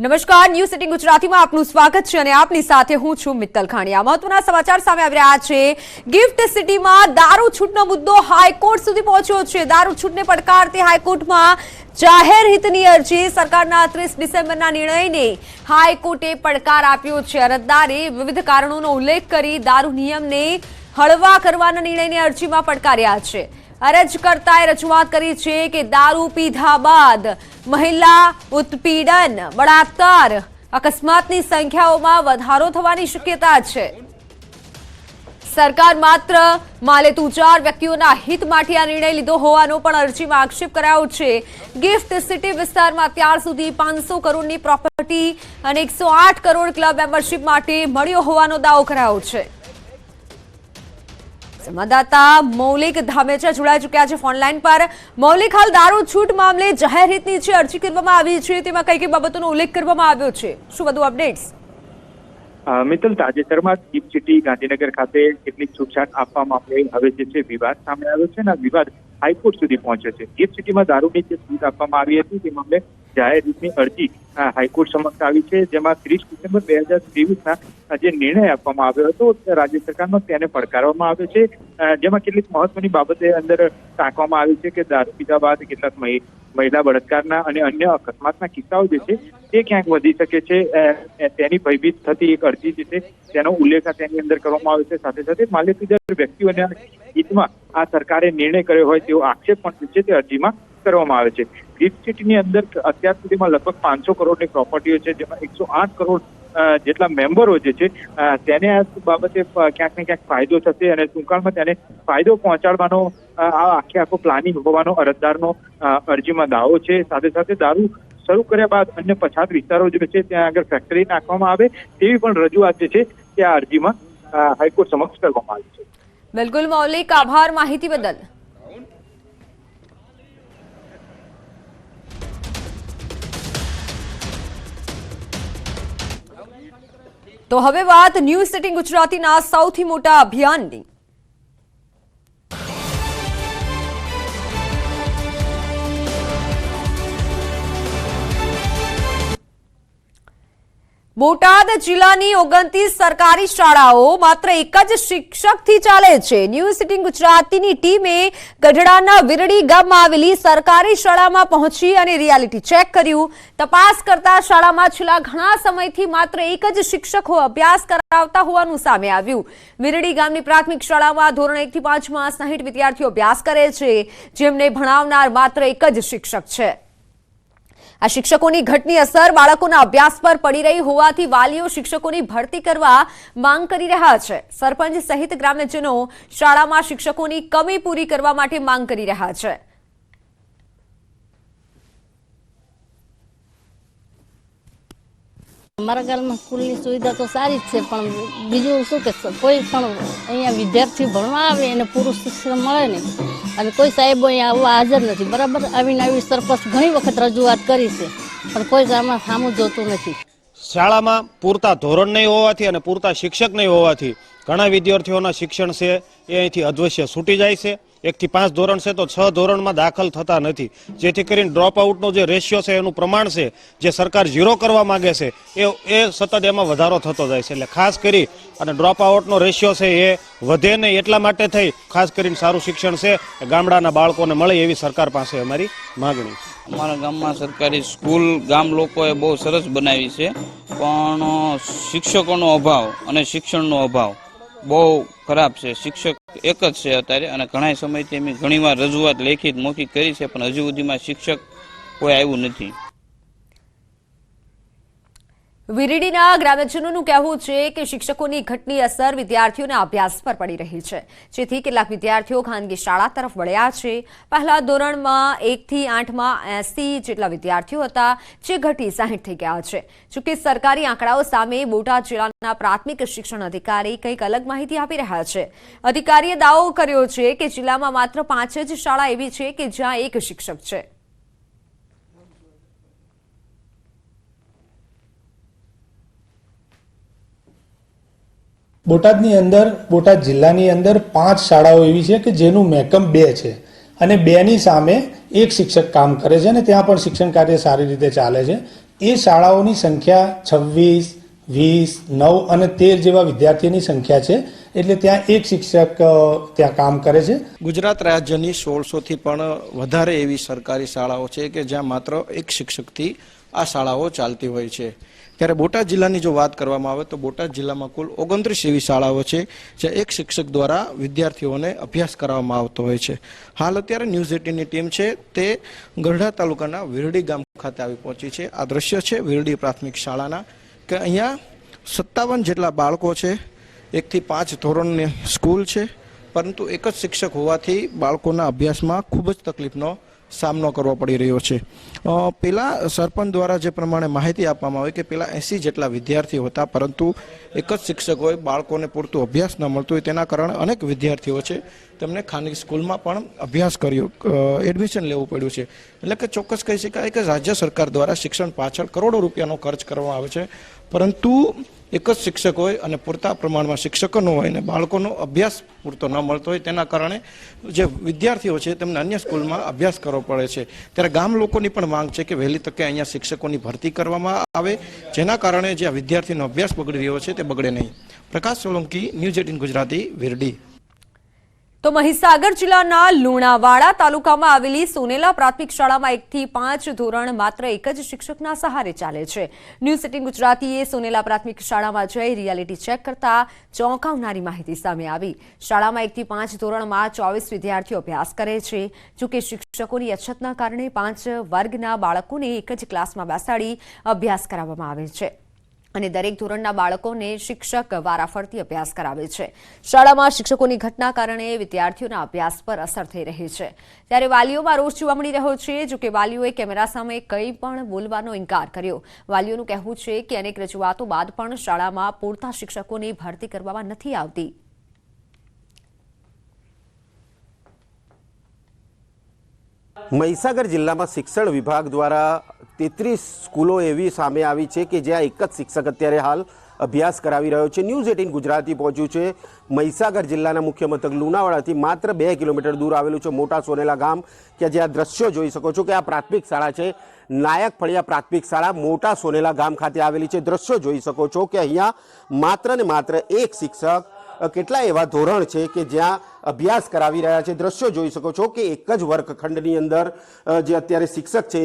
નમસ્કાર, news city ગુજરાતીમાં આપનું સ્વાગત છે અને આપની સાથે હું છું મિત્તલ ખાણીયા। મહત્વના સમાચાર સામે આવી રહ્યા છે। ગિફ્ટ સિટીમાં દારૂ છૂટનો મુદ્દો હાઈકોર્ટ સુધી પહોંચ્યો છે। દારૂ છૂટને પડકારતી હાઈકોર્ટમાં જાહેર હિતની અરજી। સરકારના 30 ડિસેમ્બરના નિર્ણયને હાઈકોર્ટે પડકાર આપ્યો છે। અરજદારે વિવિધ કારણોનો ઉલ્લેખ કરી દારૂ નિયમને હળવા કરવાના નિર્ણયને અરજીમાં પડકાર્યા છે। અરજકર્તાએ રજૂઆત કરી છે કે દારૂ પીધા બાદ મહિલા ઉત્પીડન, બળાત્કાર, અકસ્માતની સંખ્યાઓમાં વધારો થવાની શક્યતા છે। સરકાર માત્ર માલેતુજાર વ્યક્તિઓના હિત માટે આ નિર્ણય લીધો હોવાનો પણ અરજીમાં આક્ષેપ કરાયો છે। ગિફ્ટ સિટી વિસ્તારમાં અત્યાર સુધી 500 કરોડની પ્રોપર્ટી અને 108 કરોડ ક્લબ મેમ્બરશીપ માટે મળ્યો હોવાનો દાવો કરાયો છે। સંવાદદાતા મૌલિક ધામેચા જોડાઈ ચૂક્યા છે ફોનલાઈન પર। મૌલિક, હાલ દારૂ છૂટ મામલે જાહેર હિતની જે અરજી કરવામાં આવી છે તેમાં કઈ કઈ બાબતોનો ઉલ્લેખ કરવામાં આવ્યો છે? શું વધુ અપડેટ્સ? મિત્તલ, તાજેતરમાં ગિફ્ટ સિટી ગાંધીનગર ખાતે કેટલીક છૂટછાટ આપવા મામલે હવે જે છે વિવાદ સામે આવ્યો છે અને આ વિવાદ હાઈકોર્ટ સુધી પહોંચ્યો છે। ગિફ્ટ સિટીમાં દારૂની જે છૂટ આપવામાં આવી હતી તે મામલે જાહેર હિતની અરજી હાઈકોર્ટ સમક્ષ આવી છે, જેમાં 30 ડિસેમ્બર 2023ના જે નિર્ણય આપવામાં આવ્યો હતો રાજ્ય સરકારનો તેને પડકારવામાં આવ્યો છે। જેમાં કેટલીક મહત્વની બાબતે અંદર ટાંકવામાં આવી છે કે દારૂ પીધા બાદ કેટલાક મહિલા બળાત્કારના અને અન્ય અકસ્માતના કિસ્સાઓ જે છે તે ક્યાંક વધી શકે છે તેની ભયભીત થતી એક અરજી જે છે તેનો ઉલ્લેખ તેની અંદર કરવામાં આવ્યો છે। સાથે સાથે માલેતુજાર વ્યક્તિઓના હિતમાં આ સરકારે નિર્ણય કર્યો હોય તેવો આક્ષેપ પણ છે તે અરજીમાં કરવામાં આવે છે। ગિફ્ટ સિટીની અંદર અત્યાર સુધીમાં લગભગ 500 કરોડની પ્રોપર્ટીઓ છે, જેમાં 108 કરોડ જેટલા મેમ્બરો જે છે તેને આ બાબતે ક્યાંક ને ક્યાંક ફાયદો થશે અને ટૂંકાણમાં તેને ફાયદો પહોંચાડવાનો આ આખો પ્લાનિંગ હોવાનો અરજદારનો અરજીમાં દાવો છે। સાથે સાથે દારૂ શરૂ કર્યા બાદ અન્ય પછાત વિસ્તારો જે છે ત્યાં આગળ ફેક્ટરી નાખવામાં આવે તેવી પણ રજૂઆત જે છે તે આ અરજીમાં હાઈકોર્ટ સમક્ષ કરવામાં આવી છે। બિલકુલ મૌલિક, આભાર માહિતી બદલ। તો હવે વાત ન્યૂઝ સિટી ગુજરાતીના સૌથી મોટા અભિયાનની। બોટાદ જિલ્લાની 29 સરકારી શાળાઓ માત્ર એક જ શિક્ષકથી ચાલે છે। ન્યૂઝ સિટી ગુજરાતીની ટીમે ગઢડાના વિરડી ગામમાં આવેલી સરકારી શાળામાં પહોંચી અને રિયાલિટી ચેક કર્યું। તપાસ કરતા શાળામાં છેલ્લા ઘણા સમયથી માત્ર એક જ શિક્ષકો અભ્યાસ કરાવતા હોવાનું સામે આવ્યું। વિરડી ગામની પ્રાથમિક શાળામાં ધોરણ 1 થી 5માં 60 વિદ્યાર્થીઓ અભ્યાસ કરે છે, જેમને ભણાવનાર માત્ર એક જ શિક્ષક છે। આ શિક્ષકોની ઘટની અસર બાળકોના અભ્યાસ પર પડી રહી હોવાથી વાલીઓ શિક્ષકોની ભરતી કરવા માંગ કરી રહ્યા છે। સરપંચ સહિત ગ્રામ્યજનો શાળામાં શિક્ષકોની કમી પૂરી કરવા માટે માંગ કરી રહ્યા છે। અમારા ગામમાં સ્કૂલની સુવિધા તો સારી જ છે, પણ બીજું શું કે કોઈ પણ અહીંયા વિદ્યાર્થી ભણવા આવે એને પૂરું શિક્ષણ મળે નહીં અને કોઈ સાહેબો અહીંયા આવવા હાજર નથી। બરાબર, આવીને આવી સરપંચ ઘણી વખત રજૂઆત કરી છે, પણ કોઈ આમાં સામું જોતું નથી। શાળામાં પૂરતા ધોરણ નહીં હોવાથી અને પૂરતા શિક્ષક નહીં હોવાથી ઘણા વિદ્યાર્થીઓના શિક્ષણ છે એ અહીંથી અધવશ્ય છૂટી જાય છે। 1 થી 5 ધોરણ છે તો 6 ધોરણમાં દાખલ થતા નથી, જેથી કરીને ડ્રોપ આઉટનો જે રેશિયો છે એનું પ્રમાણ છે જે સરકાર 0 કરવા માંગે છે એ સતત એમાં વધારો થતો જાય છે। એટલે ખાસ કરી અને ડ્રોપ આઉટનો રેશિયો છે એ વધે નહીં એટલા માટે થઈ ખાસ કરીને સારું શિક્ષણ છે ગામડાના બાળકોને મળે એવી સરકાર પાસે અમારી માગણી છે। અમારા ગામમાં સરકારી સ્કૂલ ગામ લોકોએ બહુ સરસ બનાવી છે, પણ શિક્ષકોનો અભાવ અને શિક્ષણનો અભાવ બહુ ખરાબ છે। શિક્ષક એક જ છે અત્યારે અને ઘણા સમયથી અમે ઘણીવાર રજૂઆત લેખિત મૌખિક કરી છે, પણ હજુ સુધીમાં શિક્ષક કોઈ આવ્યું નથી। વિરડીના ગ્રામ્યજનોનું કહેવું છે કે શિક્ષકોની ઘટની અસર વિદ્યાર્થીઓના અભ્યાસ પર પડી રહી છે, જેથી કેટલાક વિદ્યાર્થીઓ ખાનગી શાળા તરફ વળ્યા છે। પહેલા ધોરણમાં 1 થી 8માં 80 જેટલા વિદ્યાર્થીઓ હતા, જે ઘટી 60 થઈ ગયા છે। જોકે સરકારી આંકડાઓ સામે બોટાદ જિલ્લાના પ્રાથમિક શિક્ષણ અધિકારી કંઈક અલગ માહિતી આપી રહ્યા છે। અધિકારીએ દાવો કર્યો છે કે જિલ્લામાં માત્ર 5 જ શાળા એવી છે કે જ્યાં એક શિક્ષક છે। બોટાદની અંદર બોટાદ જિલ્લાની અંદર 5 શાળાઓ એવી છે કે જેનું મહેકમ 2 છે અને 2ની સામે એક શિક્ષક કામ કરે છે અને ત્યાં પણ શિક્ષણ કાર્ય સારી રીતે ચાલે છે। એ શાળાઓની સંખ્યા 26, 20, 9 અને 13 જેવા વિદ્યાર્થીઓની સંખ્યા છે. એટલે ત્યાં એક શિક્ષક ત્યાં કામ કરે છે. ગુજરાત રાજ્યની 1600થી પણ વધારે એવી સરકારી શાળાઓ છે કે જ્યાં માત્ર એક શિક્ષકથી આ શાળાઓ ચાલતી હોય છે. ત્યારે બોટાદ જિલ્લાની જો વાત કરવામાં આવે તો બોટાદ જિલ્લામાં કુલ 29 એવી શાળાઓ છે જ્યાં એક શિક્ષક દ્વારા વિદ્યાર્થીઓને અભ્યાસ કરાવવામાં આવતો હોય છે. હાલ અત્યારે ન્યૂઝ 18ની ટીમ છે તે ગઢડા તાલુકાના વિરડી ગામ ખાતે આવી પહોંચી છે. આ દ્રશ્ય છે વિરડી પ્રાથમિક શાળાના કે અહીંયા 57 જેટલા બાળકો છે. 1 થી 5 ધોરણની સ્કૂલ છે, પરંતુ એક જ શિક્ષક હોવાથી બાળકોના અભ્યાસમાં ખૂબ જ તકલીફનો સામનો કરવો પડી રહ્યો છે. પેલા સરપંચ દ્વારા જે પ્રમાણે માહિતી આપવામાં આવી કે પેલા 80 જેટલા વિદ્યાર્થીઓ હતા, પરંતુ એક જ શિક્ષક હોય, બાળકોને પૂરતું અભ્યાસ ન મળતું હોય, તેના કારણે અનેક વિદ્યાર્થીઓ છે તેમને ખાનગી સ્કૂલમાં પણ અભ્યાસ કર્યો, એડમિશન લેવું પડ્યું છે. એટલે કે ચોક્કસ કહી શકાય કે રાજ્ય સરકાર દ્વારા શિક્ષણ પાછળ કરોડો રૂપિયાનો ખર્ચ કરવામાં આવે છે, પરંતુ એક જ શિક્ષક હોય અને પૂરતા પ્રમાણમાં શિક્ષકો ન હોય અને બાળકોનો અભ્યાસ પૂરતો ન મળતો હોય, તેના કારણે જે વિદ્યાર્થીઓ છે તેમને અન્ય સ્કૂલમાં અભ્યાસ કરવો પડે છે. ત્યારે ગામ લોકોની પણ માંગ છે કે વહેલી તકે અહીંયા શિક્ષકોની ભરતી કરવામાં આવે, જેના કારણે જે વિદ્યાર્થીનો અભ્યાસ બગડી રહ્યો છે તે બગડે નહીં. પ્રકાશ સોલંકી, ન્યૂઝ 18 ગુજરાતી, વિરડી. તો મહીસાગર જિલ્લાના લુણાવાડા તાલુકામાં આવેલી સોનેલા પ્રાથમિક શાળામાં 1 થી 5 ધોરણ માત્ર એક જ શિક્ષકના સહારે ચાલે છે. ન્યૂઝ 18 ગુજરાતીએ સોનેલા પ્રાથમિક શાળામાં જઈ રિયાલિટી ચેક કરતા ચોંકાવનારી માહિતી સામે આવી. શાળામાં 1 થી 5 ધોરણમાં 24 વિદ્યાર્થીઓ અભ્યાસ કરે છે. જોકે શિક્ષકોની અછતના કારણે 5 વર્ગના બાળકોને એક જ ક્લાસમાં બેસાડી અભ્યાસ કરાવવામાં આવે છે અને દરેક ધોરણના બાળકોને શિક્ષક વારાફરતી અભ્યાસ કરાવે છે. શાળામાં શિક્ષકોની ઘટના કારણે વિદ્યાર્થીઓના અભ્યાસ પર અસર થઈ રહી છે. ત્યારે વાલીઓમાં રોષ જોવા મળી રહ્યો છે. જોકે વાલીઓએ કેમેરા સામે કંઈ પણ બોલવાનો ઇનકાર કર્યો. વાલીઓનું કહેવું છે કે અનેક રજૂઆતો બાદ પણ શાળામાં પૂરતા શિક્ષકોની ભરતી કરવામાં નથી આવતી. મહીસાગર જિલ્લામાં શિક્ષણ વિભાગ દ્વારા 33 સ્કૂલો એવી સામે આવી છે કે જ્યાં એક જ શિક્ષક અત્યારે હાલ અભ્યાસ કરાવી રહ્યો છે. ન્યૂઝ 18 ગુજરાતી પહોંચ્યું છે મહીસાગર જિલ્લાના મુખ્ય મથક લુણાવાડાથી માત્ર 2 કિલોમીટર દૂર આવેલું છે મોટા સોનેલા ગામ, કે જ્યાં દ્રશ્યો જોઈ શકો છો કે આ પ્રાથમિક શાળા છે, નાયક ફળિયા પ્રાથમિક શાળા મોટા સોનેલા ગામ ખાતે આવેલી છે. દ્રશ્યો જોઈ શકો છો કે અહીંયા માત્ર ને માત્ર એક શિક્ષક કેટલા એવા ધોરણ છે કે જ્યાં અભ્યાસ કરાવી રહ્યા છે. દ્રશ્યો જોઈ શકો છો કે એક જ વર્ગખંડની અંદર જે અત્યારે શિક્ષક છે,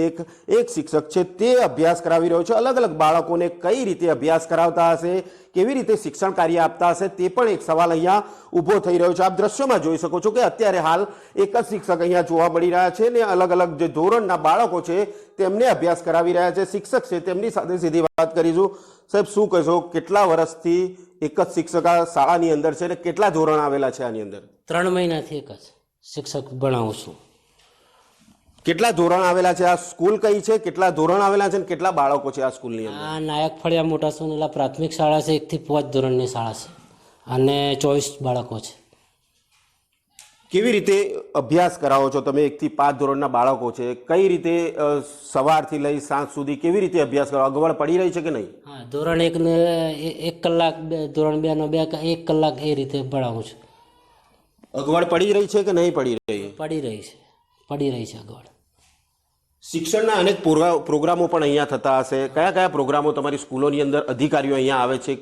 એક શિક્ષક છે તે અભ્યાસ કરાવી રહ્યો છે. અલગ અલગ બાળકોને કઈ રીતે અભ્યાસ કરાવતા હશે, કેવી રીતે શિક્ષણ કાર્ય આપતા હશે, તે પણ એક સવાલ અહીંયા ઊભો થઈ રહ્યો છે. આપ દ્રશ્યોમાં જોઈ શકો છો કે અત્યારે હાલ એક જ શિક્ષક અહીંયા જોવા મળી રહ્યા છે ને અલગ અલગ જે ધોરણના બાળકો છે તેમને અભ્યાસ કરાવી રહ્યા છે. શિક્ષક છે તેમની સાથે સીધી વાત કરીશું. સાહેબ, શું કહેશો, કેટલા વર્ષથી એક જ શિક્ષક આ શાળાની અંદર છે ને કેટલા ધોરણ આવેલા છે આની અંદર? 3 મહિનાથી એક જ શિક્ષક ભણાવું છું. કેટલા ધોરણ આવેલા છે? આ સ્કૂલ કઈ છે? કેટલા ધોરણ આવેલા છે અને કેટલા બાળકો છે આ સ્કૂલની અંદર? આ નાયક ફળિયા મોટા સોનેલા પ્રાથમિક શાળા છે. 1 થી 5 ધોરણની શાળા છે અને 24 બાળકો છે. કેવી રીતે અભ્યાસ કરાવો છો તમે? 1 થી 5 ધોરણના બાળકો છે, કઈ રીતે સવારથી લઈ સાંજ સુધી કેવી રીતે અભ્યાસ કરો? અગવડ પડી રહી છે કે નહીં? હા, ધોરણ 1 ને 1 કલાક, ધોરણ 2 નો 1 કલાક એ રીતે ભણાવું છું. અગવડ પડી રહી છે કે નહીં પડી રહી? પડી રહી છે અગવડ. શિક્ષણના અનેક પ્રોગ્રામો પણ અહીંયા થતા હશે. કયા કયા પ્રોગ્રામો તમારી સ્કૂલોની અંદર અધિકારીઓ અહીંયા આવે છે,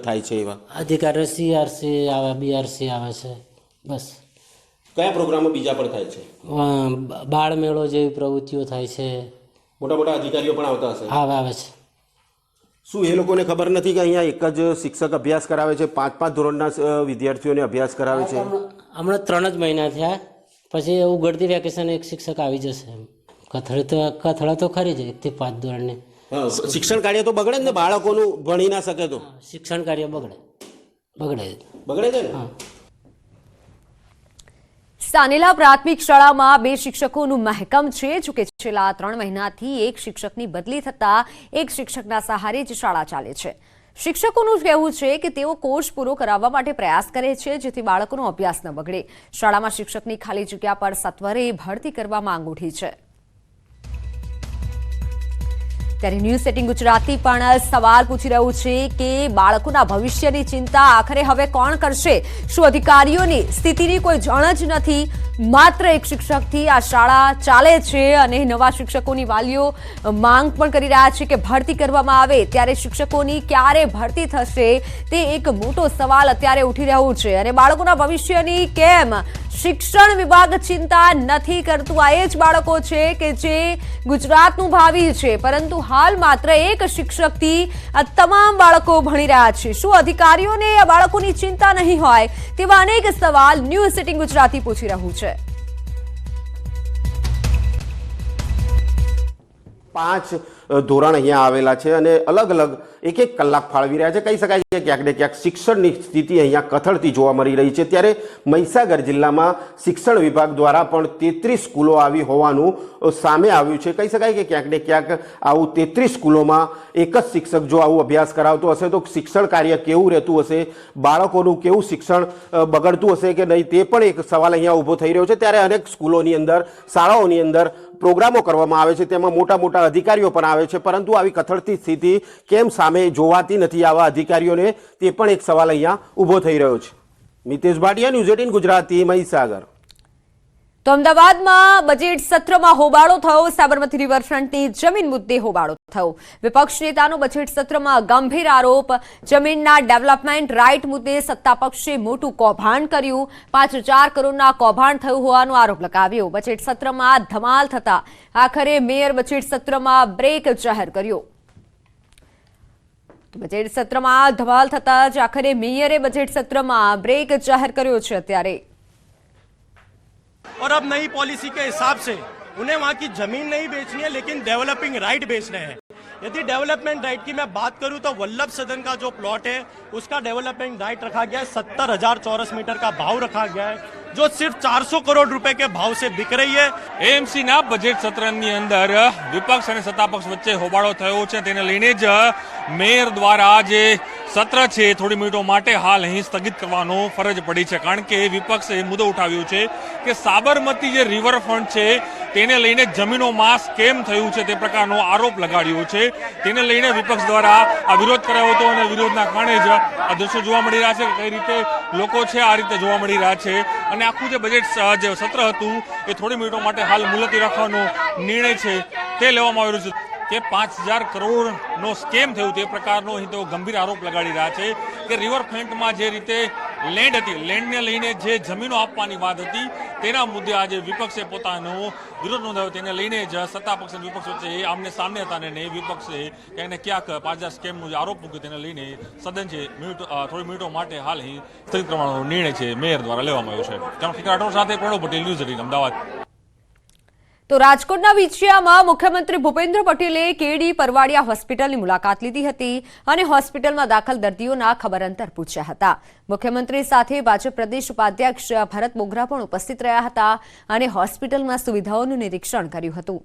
થાય છે? એવા અધિકારીઓ CRC આવે, BRC આવે છે. બસ. કયા પ્રોગ્રામો બીજા પણ થાય છે? બાળ મેળો જેવી પ્રવૃત્તિઓ થાય છે. મોટા મોટા અધિકારીઓ પણ આવતા હશે? આવે છે. શું એ લોકોને ખબર નથી કે અહીંયા એક જ શિક્ષક અભ્યાસ કરાવે છે, 5-5 ધોરણના વિદ્યાર્થીઓને અભ્યાસ કરાવે છે? હમણાં 3 જ મહિના થયા, પછી ઉઘડતી વેકેશન એક શિક્ષક આવી જશે. કથળા તો ખરી જ 1 થી 5 ધોરણને. શિક્ષણ કાર્ય તો બગડે ને, બાળકોનું ભણી ના શકે તો શિક્ષણ કાર્ય બગડે છે ને. સાનેલા પ્રાથમિક શાળામાં 2 શિક્ષકોનું મહેકમ છે. જોકે છેલ્લા 3 મહિનાથી એક શિક્ષકની બદલી થતા એક શિક્ષકના સહારે જ શાળા ચાલે છે. શિક્ષકોનું કહેવું છે કે તેઓ કોર્સ પૂરો કરાવવા માટે પ્રયાસ કરે છે, જેથી બાળકોનો અભ્યાસ ન બગડે. શાળામાં શિક્ષકની ખાલી જગ્યા પર સત્વરે ભરતી કરવા માંગ ઉઠી છે. ત્યારે ન્યૂઝ 18 ગુજરાતી પણ સવાલ પૂછી રહ્યું છે કે બાળકોના ભવિષ્યની ચિંતા આખરે હવે કોણ કરશે? શું અધિકારીઓની સ્થિતિની કોઈ જાણ જ નથી? માત્ર એક શિક્ષકથી આ શાળા ચાલે છે અને નવા શિક્ષકોની વાલીઓ માંગ પણ કરી રહ્યા છે કે ભરતી કરવામાં આવે, ત્યારે શિક્ષકોની ક્યારે ભરતી થશે તે એક મોટો સવાલ અત્યારે ઉઠી રહ્યો છે. અને બાળકોના ભવિષ્યની કેમ શિક્ષણ વિભાગ ચિંતા નથી કરતું? આ એ જ બાળકો છે કે જે ગુજરાતનું ભાવિ છે, પરંતુ હાલ માત્ર એક શિક્ષકથી આ તમામ બાળકો ભણી રહ્યા છે. શું અધિકારીઓને આ બાળકોની ચિંતા નહીં હોય? તેવા અનેક સવાલ ન્યૂઝ 18 ગુજરાતી પૂછી રહ્યું છે. 5 ધોરણ અહીંયા આવેલા છે અને અલગ અલગ એક કલાક ફાળવી રહ્યા છે. કહી શકાય છે ક્યાંક ને ક્યાંક શિક્ષણની સ્થિતિ અહીંયા કથળતી જોવા મળી રહી છે. ત્યારે મહીસાગર જિલ્લામાં શિક્ષણ વિભાગ દ્વારા પણ 33 સ્કૂલો આવી હોવાનું સામે આવ્યું છે. કહી શકાય કે ક્યાંક ને ક્યાંક આવું 33 સ્કૂલોમાં એક જ શિક્ષક જો આવું અભ્યાસ કરાવતો હશે તો શિક્ષણ કાર્ય કેવું રહેતું હશે, બાળકોનું કેવું શિક્ષણ બગડતું હશે કે નહીં, તે પણ એક સવાલ અહીંયા ઊભો થઈ રહ્યો છે. ત્યારે અનેક સ્કૂલોની અંદર, શાળાઓની અંદર પ્રોગ્રામો કરવામાં આવે છે, તેમાં મોટા મોટા અધિકારીઓ પણ આવે છે, પરંતુ આવી કથળતી સ્થિતિ કેમ સામે જોવાતી નથી આવા અધિકારીઓને, તે પણ એક સવાલ અહીંયા ઊભો થઈ રહ્યો છે. મિતેશ ભાટિયા, ન્યૂઝ 18 ગુજરાતી, મહીસાગર. તો અમદાવાદમાં બજેટ સત્રમાં હોબાળો થયો. સાબરમતી રિવરફ્રન્ટની જમીન મુદ્દે હોબાળો થયો. વિપક્ષ નેતાનો બજેટ સત્રમાં ગંભીર આરોપ. જમીનના ડેવલપમેન્ટ રાઇટ મુદ્દે સત્તાપક્ષે મોટું કૌભાંડ કર્યું. 5,000 કરોડના કૌભાંડ થયું હોવાનો આરોપ લગાવ્યો. બજેટ સત્રમાં ધમાલ થતા આખરે મેયર બજેટ સત્રમાં બ્રેક જાહેર કર્યો. બજેટ સત્રમાં ધમાલ થતા જ આખરે મેયરે બજેટ સત્રમાં બ્રેક જાહેર કર્યો છે. અત્યારે और अब नई पॉलिसी के हिसाब से उन्हें वहाँ की जमीन नहीं बेचनी है, लेकिन डेवलपिंग राइट बेचने हैं. यदि डेवलपमेंट राइट की मैं बात करूं तो वल्लभ सदन का जो प्लॉट है उसका डेवलपमेंट राइट रखा गया है. 70,000 चौरस मीटर का भाव रखा गया है, जो सिर्फ 400 करोड़ रुपए के भाव से बिक रही है. એએમસી ના બજેટ સત્રની અંદર વિપક્ષ અને સત્તાપક્ષ વચ્ચે હોબાળો થયો છે. તેને લઈને જ મેયર દ્વારા જે સત્ર છે થોડી મિનિટો માટે હાલ અહીં સ્થગિત કરવાનો ફરજ પડી છે, કારણ કે વિપક્ષે મુદ્દો ઉઠાવ્યો છે કે સાબરમતી જે રિવરફ્રન્ટ છે તેને લઈને જમીનોમાં સ્કેમ થયું છે તે પ્રકારનો આરોપ લગાડ્યો છે. તેને લઈને વિપક્ષ દ્વારા આ વિરોધ કરાયો હતો અને વિરોધના કારણે જ આ દ્રશ્યો જોવા મળી રહ્યા છે કે કઈ રીતે લોકો છે આ રીતે જોવા મળી રહ્યા છે. અને આખું જે બજેટ જે સત્ર હતું એ થોડી મિનિટો માટે હાલ મુલતવી રાખવાનો નિર્ણય છે તે લેવામાં આવ્યો છે કે 5,000 કરોડનો સ્કેમ થયું તે પ્રકારનો અહીં તો ગંભીર આરોપ લગાડી રહ્યા છે કે રિવરફ્રન્ટમાં જે રીતે લેન્ડ હતી, લેન્ડને લઈને જે જમીનો આપવાની વાત હતી તેના મુદ્દે આજે વિપક્ષે પોતાનો વિરોધ નોંધાવ્યો. તેને લઈને જ સત્તાપક્ષ અને વિપક્ષ વચ્ચે આમને સામને હતા અને વિપક્ષે ક્યાંક ને ક્યાંક 5,000 સ્કેમનો જે આરોપ મૂક્યો તેને લઈને સદન છે થોડી મિનિટો માટે હાલ અહીં સ્થગિત કરવાનો નિર્ણય છે મેયર દ્વારા લેવામાં આવ્યો છે. ત્યાં ફિકર રાઠોડ સાથે પ્રણવ પટેલ, ન્યૂઝ 18 અમદાવાદ. તો રાજકોટના વિછિયામાં મુખ્યમંત્રી ભૂપેન્દ્ર પટેલે કેડી પરવાડિયા હોસ્પિટલની મુલાકાત લીધી હતી અને હોસ્પિટલમાં દાખલ દર્દીઓના ખબર અંતર પૂછ્યા હતા. મુખ્યમંત્રી સાથે ભાજપ પ્રદેશ ઉપાધ્યક્ષ ભરત બોગરા પણ ઉપસ્થિત રહ્યા હતા અને હોસ્પિટલમાં સુવિધાઓનું નિરીક્ષણ કર્યું હતું.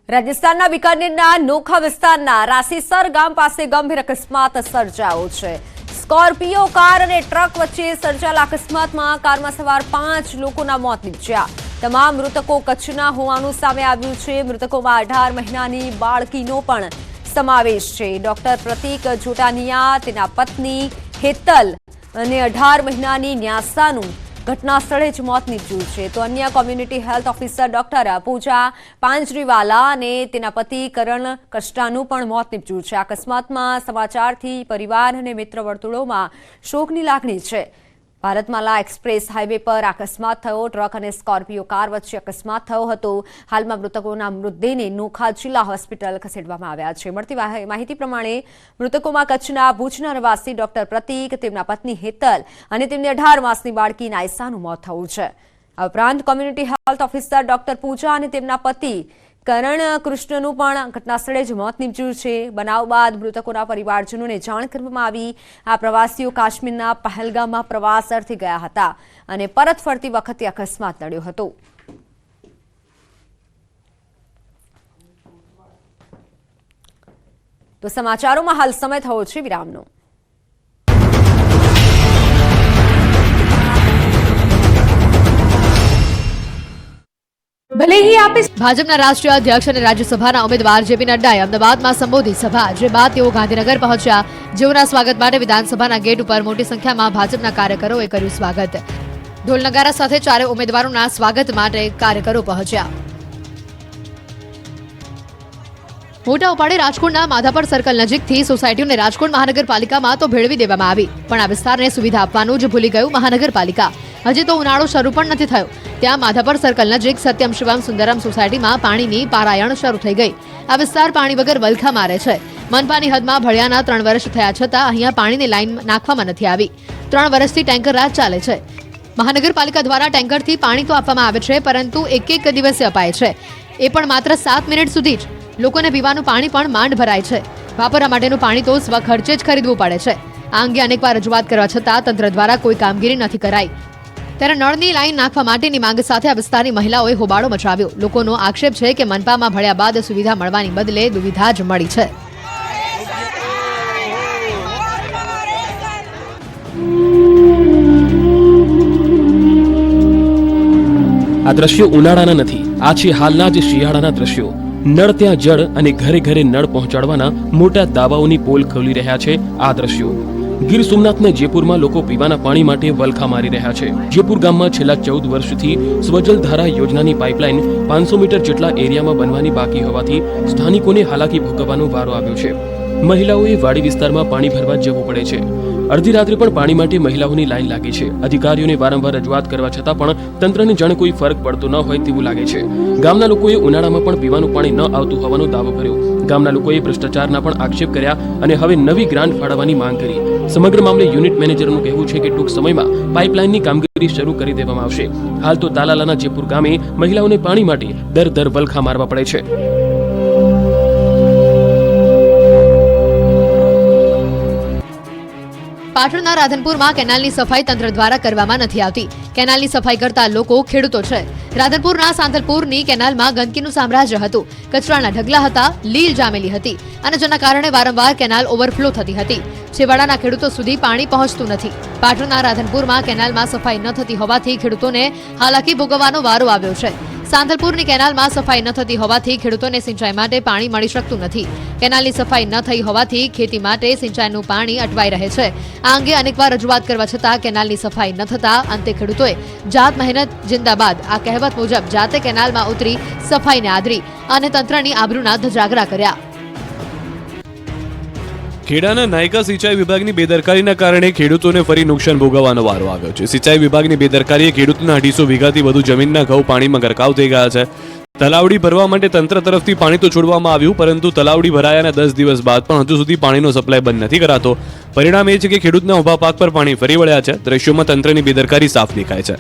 રાજસ્થાનના બિકાનેરના નોખા વિસ્તારના રાસીસર ગામ પાસે ગંભીર અકસ્માત સર્જાયો છે. સ્કોર્પિયો કાર અને ટ્રક વચ્ચે સર્જાયેલા અકસ્માતમાં કારમાં સવાર 5 લોકોના મોત નીપજ્યા. તમામ મૃતકો કચ્છના હોવાનું સામે આવ્યું છે. મૃતકોમાં 18 મહિનાની બાળકીનો પણ સમાવેશ છે. ડોક્ટર પ્રતીક જોટાનિયા, તેના પત્ની હેતલ અને 18 મહિનાની ન્યાસાનું ઘટના સ્થળે જ મોત નીપજ્યું છે. તો અન્ય કોમ્યુનિટી હેલ્થ ઓફિસર ડોક્ટર પૂજા પાંજરીવાલા અને તેના પતિ કરણ કષ્ટાનું પણ મોત નીપજ્યું છે. અકસ્માતમાં સમાચારથી પરિવાર અને મિત્ર વર્તુળોમાં શોકની લાગણી છે. ભારતમાલા એક્સપ્રેસ હાઈવે પર અકસ્માત થયો. ટ્રક અને સ્કોર્પિયો કાર વચ્ચે અકસ્માત થયો હતો. હાલમાં મૃતકોના મૃતદેહને નોખા જિલ્લા હોસ્પિટલ ખસેડવામાં આવ્યા છે. મળતી માહિતી પ્રમાણે મૃતકોમાં કચ્છના ભુજના નિવાસી ડોક્ટર પ્રતીક, તેમના પત્ની હેતલ અને તેમની 18 માસની બાળકી નાયસાનું મોત થયું છે. આ ઉપરાંત કોમ્યુનિટી હેલ્થ ઓફિસર ડોક્ટર પૂજા અને તેમના પતિ કરણ કૃષ્ણનું પણ ઘટના સ્થળે જ મોત નીપજ્યું છે. બનાવ બાદ મૃતકોના પરિવારજનોને જાણ કરવામાં આવી. આ પ્રવાસીઓ કાશ્મીરના પહેલગામમાં પ્રવાસ અર્થે ગયા હતા અને પરત ફરતી વખતે અકસ્માત નડ્યો હતો. તો સમાચારોમાં હાલ સમય થયો છે વિરામનો. ભલે ही આપે ભાજપના રાષ્ટ્રીય અધ્યક્ષ અને રાજ્યસભાના ઉમેદવાર જેપી નડ્ડાએ અમદાવાદમાં સંબોધી સભા, જે બાદ તેઓ ગાંધીનગર પહોંચ્યા. જેઓના સ્વાગત માટે વિધાનસભાના ગેટ ઉપર મોટી સંખ્યામાં ભાજપના કાર્યકરોએ કર્યું સ્વાગત. ઢોલ નગારા સાથે ચારે ઉમેદવારોના સ્વાગત માટે કાર્યકરો પહોંચ્યા. મોટા ઉપાડે રાજકોટના માધાપર સર્કલ નજીકથી સોસાયટીઓને રાજકોટ મહાનગરપાલિકામાં તો ભેળવી દેવામાં આવી, પણ આ વિસ્તારને સુવિધા આપવાનું જ ભૂલી ગયું મહાનગરપાલિકા. હજી તો ઉનાળો શરૂ પણ નથી થયો, ત્યાં માધાપર સર્કલ નજીક સત્યમ શિવમ સુંદરમ સોસાયટીમાં પાણીની પારાયણ શરૂ થઈ ગઈ. આ વિસ્તાર પાણી વગર વલખા મારે છે. મનપાની હદમાં ભળિયાના 3 વર્ષ થયા છતાં અહીંયા પાણીની લાઈન નાખવામાં નથી આવી. 3 વર્ષથી ટેન્કર રાજ ચાલે છે. મહાનગરપાલિકા દ્વારા ટેન્કરથી પાણી તો આપવામાં આવે છે, પરંતુ એક દિવસે અપાય છે, એ પણ માત્ર 7 મિનિટ સુધી જ. લોકોને પીવાનું પાણી પણ માંડ ભરાય છે. વાપરવા માટેનું પાણી તો સ્વખર્ચે જ ખરીદવું પડે છે. આ અંગે અનેકવાર રજૂઆત કરવા છતાં તંત્ર દ્વારા કોઈ કામગીરી નથી કરાઈ. ત્યારે નળની લાઈન નાખવા માટેની માંગ સાથે આ વિસ્તારની મહિલાઓએ હોબાળો મચાવ્યો. લોકોનો આક્ષેપ છે કે મનપામાં ભળ્યા બાદ સુવિધા મળવાની બદલે દુવિધા જ મળી છે. આ દ્રશ્યો ઉનાળાના નથી, આ છે હાલના જ શિયાળાના દ્રશ્યો. નળ ત્યાં જળ અને ઘરે ઘરે નળ પહોંચાડવાના મોટા દાવાઓની પોલ ખોલી રહ્યા છે આ દ્રશ્યો. ગીર સોમનાથના જેપુરમાં લોકો પીવાના પાણી માટે વલખા મારી રહ્યા છે. જેપુર ગામમાં છેલ્લા 14 વર્ષથી સ્વજલ ધારા યોજનાની પાઇપલાઇન 500 મીટર જેટલા એરિયામાં બનવાની બાકી હોવાથી સ્થાનિકોને હાલાકી ભોગવવાનો વારો આવ્યો છે. મહિલાઓએ વાડી વિસ્તારમાં પાણી ભરવા જવું પડે છે. અડધી રાત્રે પણ પાણી માટે મહિલાઓની લાઈન લાગી છે. અધિકારીઓને વારંવાર રજૂઆત કરવા છતાં પણ તંત્રને જાણે કોઈ ફરક પડતો ન હોય તેવું લાગે છે. ગામના લોકોએ ઉનાળામાં પણ પીવાનું પાણી ન આવતું હોવાનો દાવો કર્યો. ગામના લોકોએ ભ્રષ્ટાચારના પણ આક્ષેપ કર્યા અને હવે નવી ગ્રાન્ટ ફાળવવાની માંગ કરી. સમગ્ર મામલે યુનિટ મેનેજરનું કહેવું છે કે ટૂંક સમયમાં પાઇપલાઇનની કામગીરી શરૂ કરી દેવામાં આવશે. હાલ તો તાલાલાના જેપુર ગામે મહિલાઓને પાણી માટે દર વલખા મારવા પડે છે. પાટણના રાધનપુરમાં કેનાલની સફાઈ તંત્ર દ્વારા કરવામાં નથી આવતી. કેનાલની સફાઈ કરતા લોકો ખેડૂતો છે. રાધનપુરના સાંતલપુરની કેનાલમાં ગંદકીનું સામ્રાજ્ય હતું. કચરાના ઢગલા હતા, લીલ જામેલી હતી અને જેના કારણે વારંવાર કેનાલ ઓવરફ્લો થતી હતી. છેવાડાના ખેડૂતો સુધી પાણી પહોંચતું નથી. પાટણના રાધનપુરમાં કેનાલમાં સફાઈ ન થતી હોવાથી ખેડૂતોને હાલાકી ભોગવવાનો વારો આવ્યો છે. સાંતલપુરની કેનાલમાં સફાઈ ન થતી હોવાથી ખેડૂતોને સિંચાઈ માટે પાણી મળી શકતું નથી. કેનાલની સફાઈ ન થઈ હોવાથી ખેતી માટે સિંચાઈનું પાણી અટવાઈ રહે છે. આ અંગે અનેકવાર રજૂઆત કરવા છતાં કેનાલની સફાઈ ન થતા અંતે ખેડૂતોએ જાત મહેનત જિંદાબાદ આ કહેવત મુજબ જાતે કેનાલમાં ઉતરી સફાઈને આદરી અને તંત્રની આબરૂના ધજાગરા કર્યા. ખેડાના નાયકા સિંચાઈ વિભાગની બેદરકારીના કારણે ખેડૂતોને ફરી નુકસાન ભોગવવાનો વારો આવ્યો છે. સિંચાઈ વિભાગની બેદરકારીએ ખેડૂતોના 250 વીઘાથી વધુ જમીનના ઘઉં પાણીમાં ગરકાવ થઈ ગયા છે. તલાવડી ભરવા માટે તંત્ર તરફથી પાણી તો છોડવામાં આવ્યું, પરંતુ તલાવડી ભરાયાના 10 દિવસ બાદ પણ હજુ સુધી પાણીનો સપ્લાય બંધ નથી કરાતો. પરિણામ એ છે કે ખેડૂતના ઉભા પાક પર પાણી ફરી વળ્યા છે. દ્રશ્યોમાં તંત્રની બેદરકારી સાફ દેખાય છે.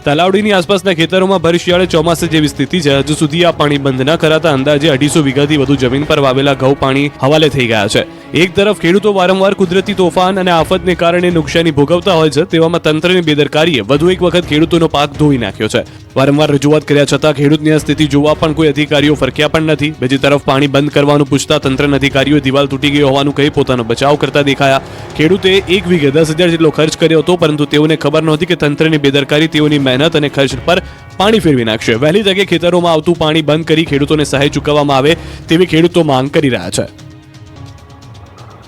તલાવડીની આસપાસના ખેતરોમાં ભર શિયાળે ચોમાસે જેવી સ્થિતિ છે. હજુ સુધી આ પાણી બંધ ન કરાતા અંદાજે 250 વીઘાથી વધુ જમીન પર વાવેલા ઘઉં પાણી હવાલે થઈ ગયા છે. એક તરફ ખેડૂતો વારંવાર કુદરતી તોફાન અને આફતને કારણે નુકસાની ભોગવતા હોય છે, તેવામાં તંત્રની બેદરકારીએ વધુ એક વખત ખેડૂતોનો પાક ધોઈ નાખ્યો છે. વારંવાર રજૂઆત કર્યા છતાં ખેડૂતની આ સ્થિતિ જોવા પણ કોઈ અધિકારીઓ ફરક્યા પણ નથી. બીજી તરફ પાણી બંધ કરવાનું પૂછતા તંત્રના અધિકારીઓ દિવાલ તૂટી ગઈ હોવાનું કહી પોતાનો બચાવ કરતા દેખાયા. ખેડૂતે 1 વીઘે 10,000 જેટલો ખર્ચ કર્યો હતો, પરંતુ તેઓને ખબર નહોતી કે તંત્રની બેદરકારી તેઓની મહેનત અને ખર્ચ પર પાણી ફેરવી નાખશે. વહેલી તકે ખેતરોમાં આવતું પાણી બંધ કરી ખેડૂતોને સહાય ચૂકવવામાં આવે તેવી ખેડૂતો માંગ કરી રહ્યા છે.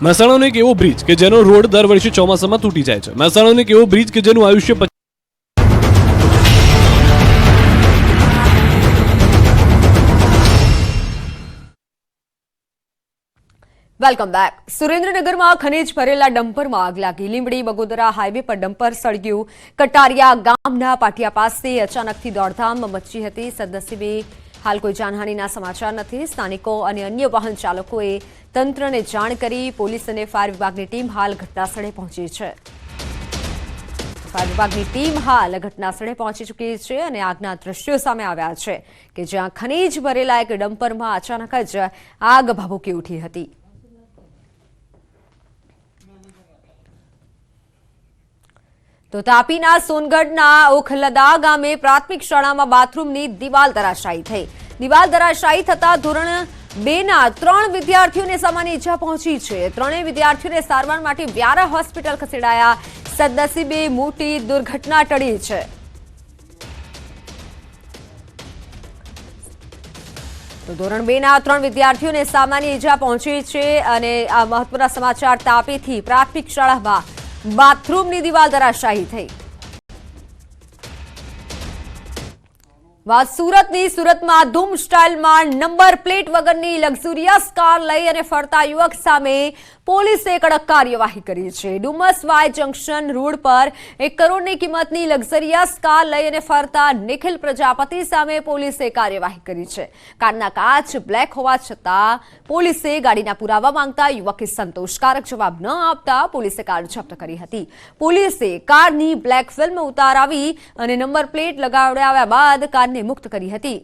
મહેસાણાનો એક એવો બ્રિજ કે જેનો રોડ દર વર્ષે ચોમાસામાં તૂટી જાય છે. મહેસાણાનો એક એવો બ્રિજ કે જેનું આયુષ્ય વેલકમ બેક. સુરેન્દ્રનગરમાં ખનીજ ભરેલા ડમ્પરમાં આગ લાગી. લીંબડી બગોદરા હાઈવે પર ડમ્પર સળગ્યું. કટારિયા ગામના પાટિયા પાસે અચાનકથી દોડધામ મચી હતી. સદનસીબે હાલ કોઈ જાનહાનિના સમાચાર નથી. સ્થાનિકો અને અન્ય વાહન ચાલકોએ તંત્રને જાણ કરી. પોલીસ અને ફાયર વિભાગની ટીમ હાલ ઘટનાસ્થળે પહોંચી છે. ફાયર વિભાગની ટીમ હાલ ઘટનાસ્થળે પહોંચી ચૂકી છે અને આગના દ્રશ્યો સામે આવ્યા છે કે જ્યાં ખનીજ ભરેલા એક ડમ્પરમાં અચાનક જ આગ ભભૂકી ઉઠી હતી. તો તાપીના સોનગઢના ઓખલદા ગામે પ્રાથમિક શાળામાં બાથરૂમની દિવાલ ધરાશાયી થઈ. દિવાલ ધરાશાયી થતા ધોરણ 2ના 3 વિદ્યાર્થીઓને સામાન્ય ઈજા પહોંચી છે. 3 વિદ્યાર્થીઓને સારવાર માટે વ્યારા હોસ્પિટલ ખસેડાયા. સદનસીબે મોટી દુર્ઘટના ટળી છે. તો ધોરણ 2 ના 3 વિદ્યાર્થીઓને સામાન્ય ઈજા પહોંચી છે અને આ મહત્વના સમાચાર તાપીથી પ્રાથમિક શાળામાં બાથરૂમની દિવાલ ધરાશાયી થઈ. વાત સુરતની. સુરતમાં ધૂમ સ્ટાઇલમાં નંબર પ્લેટ વગરની લક્ઝુરિયસ કાર લઈ અને ફરતા યુવક સામે પોલીસે કડક કાર્યવાહી કરી છે. ડુમસ વાય જંકશન રોડ પર 1 કરોડની કિંમતની લક્ઝરિયસ કાર લઈ અને ફરતા નિખિલ પ્રજાપતિ સામે પોલીસે કાર્યવાહી કરી છે. કારના કાચ બ્લેક હોવા છતાં પોલીસે ગાડીના પુરાવા માંગતા યુવકે સંતોષકારક જવાબ ન આપતા પોલીસે કાર જપ્ત કરી હતી. પોલીસે કારની બ્લેક ફિલ્મ ઉતારાવી અને નંબર પ્લેટ લગાવડાવ્યા બાદ કાર મુક્ત કરી હતી.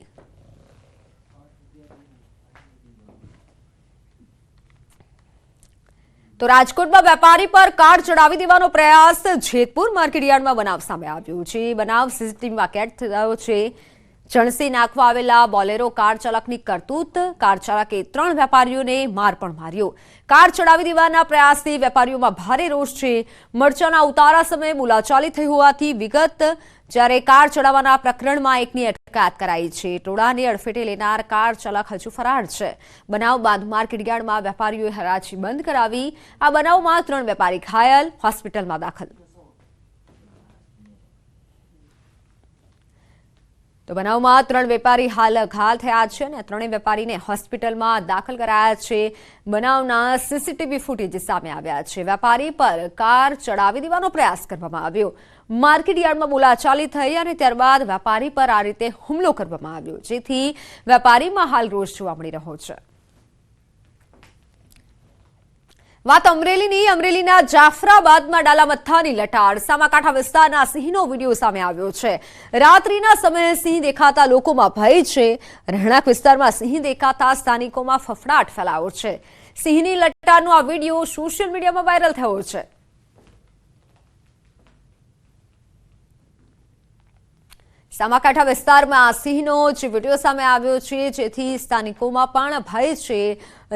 તો રાજકોટમાં વેપારી પર કાર ચડાવી દેવાનો પ્રયાસ. જેતપુર માર્કેટયાર્ડમાં બનાવ સામે આવ્યો છે. બનાવ સીસીટીવીમાં કેદ થયો છે. ચણસી નાખવા આવેલા બોલેરો કાર ચાલકની કરતૂત. કાર ચાલકે 3 વેપારીઓને માર પણ માર્યો. કાર ચડાવી દેવાના પ્રયાસથી વેપારીઓમાં ભારે રોષ છે. મરચાના ઉતારા સમયે બોલાચાલી થઈ હોવાથી વિગત. જ્યારે કાર ચડાવવાના પ્રકરણમાં એકની અટકાયત કરાઈ છે. ટોળાને અડફેટે લેનાર કાર ચાલક હજુ ફરાર છે. બનાવ બાદ માર્કેટયાર્ડમાં વેપારીઓએ હરાજી બંધ કરાવી. આ બનાવમાં 3 વેપારી ઘાયલ, હોસ્પિટલમાં દાખલ. તો બનાવમાં 3 વેપારી હાલ ઘાયલ થયા છે અને 3 વેપારીને હોસ્પિટલમાં દાખલ કરાયા છે. બનાવના સીસીટીવી ફૂટેજ સામે આવ્યા છે. વેપારી પર કાર ચડાવી દેવાનો પ્રયાસ કરવામાં આવ્યો. માર્કેટયાર્ડમાં બોલાચાલી થઈ અને ત્યારબાદ વેપારી પર આ રીતે હુમલો કરવામાં આવ્યો, જેથી વેપારીમાં હાલ રોષ જોવા મળી રહ્યો છે. વાત અમરેલીની. અમરેલીના જાફરાબાદમાં ડાલામથ્થાની લટાર. સામાકાંઠા વિસ્તારના સિંહનો વિડીયો સામે આવ્યો છે. રાત્રિના સમયે સિંહ દેખાતા લોકોમાં ભય છે. રહેણાંક વિસ્તારમાં સિંહ દેખાતા સ્થાનિકોમાં ફફડાટ ફેલાયો છે. સિંહની લટારનો આ વિડીયો સોશિયલ મીડિયામાં વાયરલ થયો છે. સામાકાંઠા વિસ્તારમાં સિંહનો જે વિડીયો સામે આવ્યો છે, જેથી સ્થાનિકોમાં પણ ભય છે.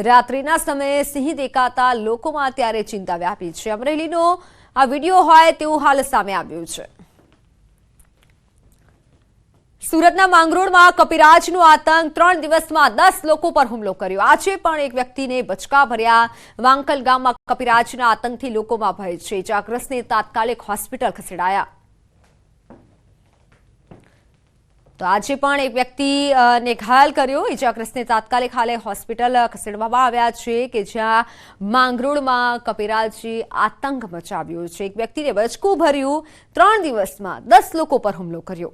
રાત્રિના સમયે સિંહ દેખાતા લોકોમાં અત્યારે ચિંતા વ્યાપી છે. અમરેલીનો આ વિડીયો હોય તેવું હાલ સામે આવ્યું છે. સુરતના માંગરોળમાં કપિરાજનો આતંક. 3 દિવસમાં 10 લોકો પર હુમલો કર્યો. આજે પણ એક વ્યક્તિને બચકા ભર્યા. વાંકલ ગામમાં કપિરાજના આતંકથી લોકોમાં ભય છે. ઇજાગ્રસ્તને તાત્કાલિક હોસ્પિટલ ખસેડાયા. તો આજે પણ એક વ્યક્તિને ઘાયલ કર્યો. ઇજાગ્રસ્તને તાત્કાલિક હાલે હોસ્પિટલ ખસેડવામાં આવ્યા છે, કે જ્યાં માંગરોળમાં કપિરાજે આતંક મચાવ્યો છે. એક વ્યક્તિને બચકું ભર્યું. 3 દિવસમાં 10 લોકો પર હુમલો કર્યો.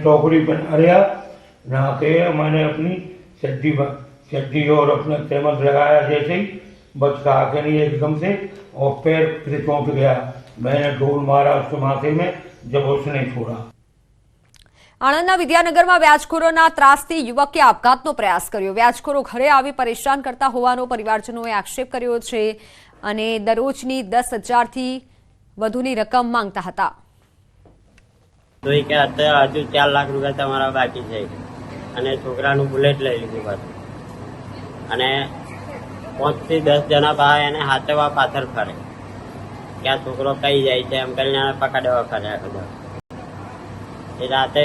टोकरी बना लिया, नहा के मैंने अपनी चड्डी और अपना तेमद लगाया जैसे ही बचका आके नहीं एकदम से और पैर पे चौंक गया. मैंने ढोल मारा उसके माथे में, जब उसने छोड़ा. આણંદના વિદ્યાનગરમાં વ્યાજખોરોના ત્રાસથી યુવકે આપઘાતનો પ્રયાસ કર્યો. વ્યાજખોરો ઘરે આવી પરેશાન કરતા હોવાનો પરિવારજનોએ આક્ષેપ કર્યો છે અને દરરોજની 10,000થી વધુની રકમ માંગતા હતા. તો એ કે અત્યારે હજુ 4 લાખ રૂપિયા તમારા બાકી છે અને છોકરાનું બુલેટ લઈ લીધું પાછું અને 5 થી 10 જણા પાસે એને હાથેવા પાછળ ફરે કે આ છોકરો કઈ જાય છે એમ કરીને પકડવા ફર્યા બધા. એ રાતે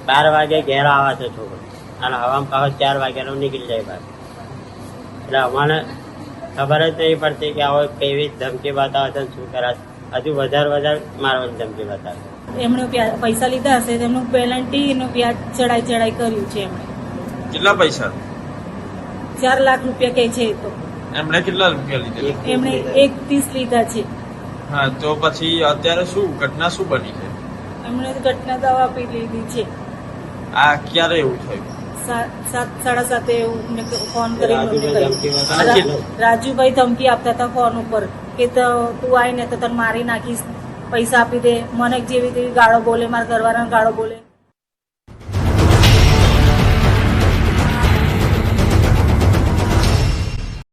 12 વાગે ઘેર આવે છે છોકરો અને હવામાં પાછો 4 વાગ્યાનો નીકળી જાય પાછો. એટલે અમારે ખબર જ નહીં પડતી કે આવો કેવી ધમકી બતાવે છે, શું કરે. હજુ વધારે મારવાની ધમકી બતાવે. એમણે પૈસા લીધા હશે, તેમનું પેનલ્ટીનું વ્યાજ ચડાઈ કર્યું છે. એમણે કેટલા પૈસા? 4 લાખ રૂપિયા કહે છે. તો એમણે કેટલા રૂપિયા લીધા? એમણે 1.30 લીધા છે. હા, તો પછી અત્યારે શું ઘટના શું બની છે? એમણે ઘટના દવા આપી લીધી છે. આ ક્યારે એવું થયું? 7:30 એવું ફોન કરી રાજુભાઈ ધમકી આપતા હતા ફોન ઉપર કે તું આવીને તો તને મારી નાખીશ, પૈસા આપી દે. મને જેવી તેવી ગાળો બોલે, મારા ઘરવાળાને ગાળો બોલે.